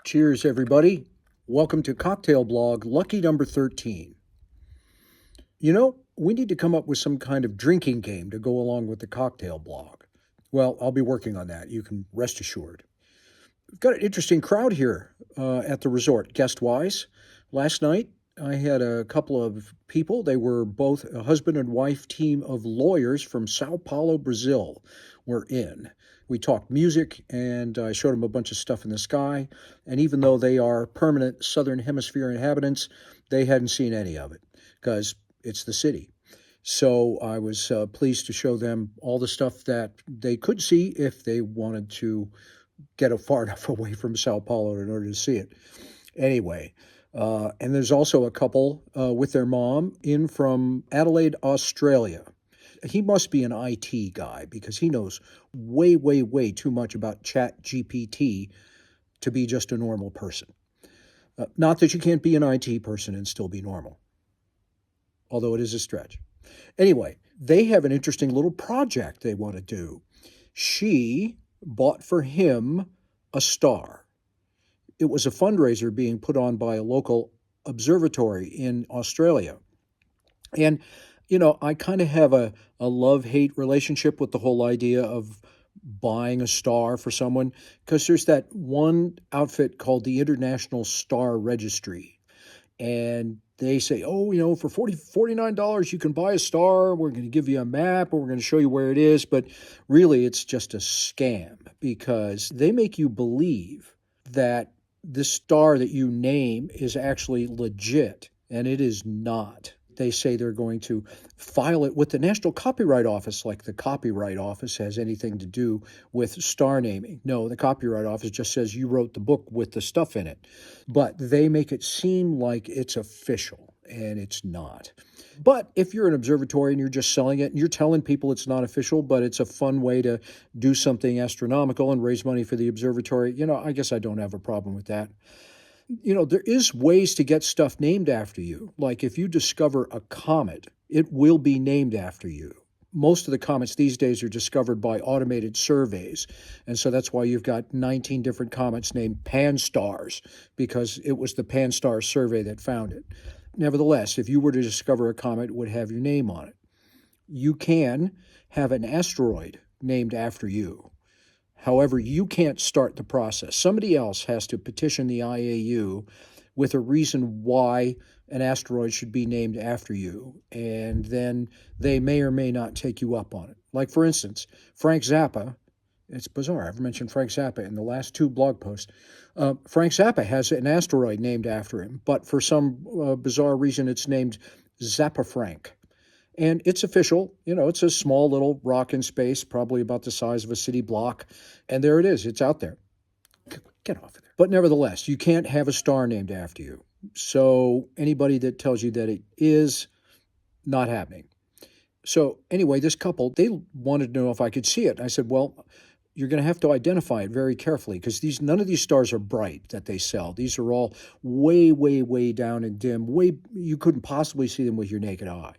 Cheers, everybody. Welcome to Cocktail Blog, lucky number 13. We need to come up with some kind of drinking game to go along with the cocktail blog. Well, I'll be working on that. You can rest assured. We've got an interesting crowd here at the resort, guest-wise. Last night, I had a couple of people. They were both a husband and wife team of lawyers from Sao Paulo, Brazil, were in. We talked music, and I showed them a bunch of stuff in the sky. And even though they are permanent Southern Hemisphere inhabitants, they hadn't seen any of it because it's the city. So I was pleased to show them all the stuff that they could see if they wanted to get far enough away from Sao Paulo in order to see it. Anyway, and there's also a couple with their mom in from Adelaide, Australia. He must be an IT guy because he knows way, way, way too much about Chat GPT to be just a normal person. Not that you can't be an IT person and still be normal, although it is a stretch. Anyway, they have an interesting little project they want to do. She bought for him a star. It was a fundraiser being put on by a local observatory in Australia. And I kind of have a love-hate relationship with the whole idea of buying a star for someone, because there's that one outfit called the International Star Registry. And they say, for $49, you can buy a star. We're going to give you a map, or we're going to show you where it is. But really, it's just a scam because they make you believe that this star that you name is actually legit, and it is not. They say they're going to file it with the National Copyright Office, like the Copyright Office has anything to do with star naming. No, the Copyright Office just says you wrote the book with the stuff in it. But they make it seem like it's official, and it's not. But if you're an observatory and you're just selling it and you're telling people it's not official, but it's a fun way to do something astronomical and raise money for the observatory, I guess I don't have a problem with that. There is ways to get stuff named after you. Like if you discover a comet, it will be named after you. Most of the comets these days are discovered by automated surveys. And so that's why you've got 19 different comets named Pan-STARRS, because it was the Pan-STARRS survey that found it. Nevertheless, if you were to discover a comet, it would have your name on it. You can have an asteroid named after you. However, you can't start the process. Somebody else has to petition the IAU with a reason why an asteroid should be named after you, and then they may or may not take you up on it. Like, for instance, Frank Zappa. It's bizarre. I've mentioned Frank Zappa in the last two blog posts. Frank Zappa has an asteroid named after him, but for some bizarre reason, it's named Zappa Frank. And it's official. It's a small little rock in space, probably about the size of a city block. And there it is. It's out there. Get off of there. But nevertheless, you can't have a star named after you. So anybody that tells you that it is, not happening. So anyway, this couple, they wanted to know if I could see it. I said, well, you're going to have to identify it very carefully because none of these stars are bright that they sell. These are all way, way, way down and dim. You couldn't possibly see them with your naked eye.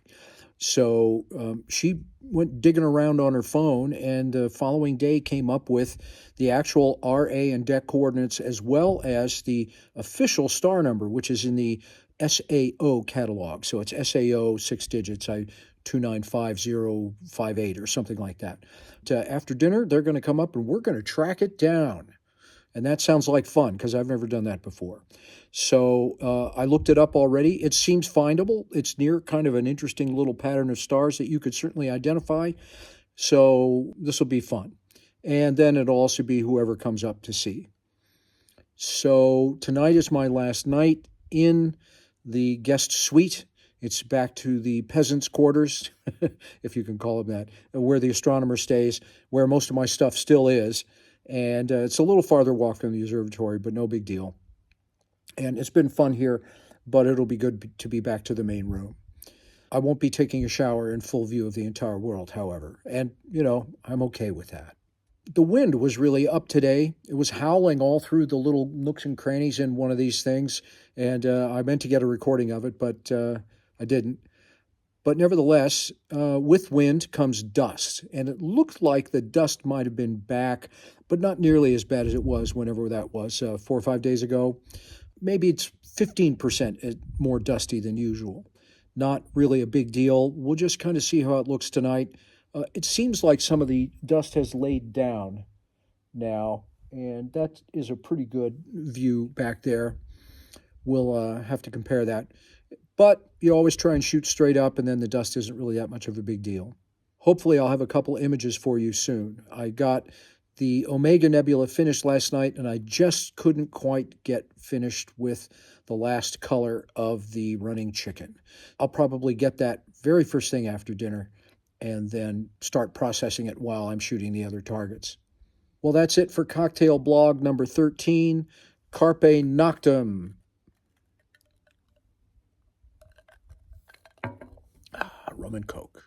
So she went digging around on her phone, and the following day came up with the actual RA and DEC coordinates as well as the official star number, which is in the SAO catalog. So it's SAO 6 digits, 295058 or something like that. After dinner, they're going to come up and we're going to track it down. And that sounds like fun because I've never done that before. So I looked it up already. It seems findable. It's near kind of an interesting little pattern of stars that you could certainly identify. So this will be fun. And then it'll also be whoever comes up to see. So tonight is my last night in the guest suite. It's back to the peasants' quarters, if you can call them that, where the astronomer stays, where most of my stuff still is. And it's a little farther walk from the observatory, but no big deal. And it's been fun here, but it'll be good to be back to the main room. I won't be taking a shower in full view of the entire world, however. And, I'm okay with that. The wind was really up today. It was howling all through the little nooks and crannies in one of these things. And I meant to get a recording of it, but I didn't. But nevertheless, with wind comes dust. And it looked like the dust might have been back, but not nearly as bad as it was whenever that was, 4 or 5 days ago. Maybe it's 15% more dusty than usual. Not really a big deal. We'll just kind of see how it looks tonight. It seems like some of the dust has laid down now, and that is a pretty good view back there. We'll have to compare that. But you always try and shoot straight up, and then the dust isn't really that much of a big deal. Hopefully, I'll have a couple images for you soon. I got the Omega Nebula finished last night, and I just couldn't quite get finished with the last color of the running chicken. I'll probably get that very first thing after dinner and then start processing it while I'm shooting the other targets. Well, that's it for Cocktail Blog number 13. Carpe Noctem. Rum and Coke.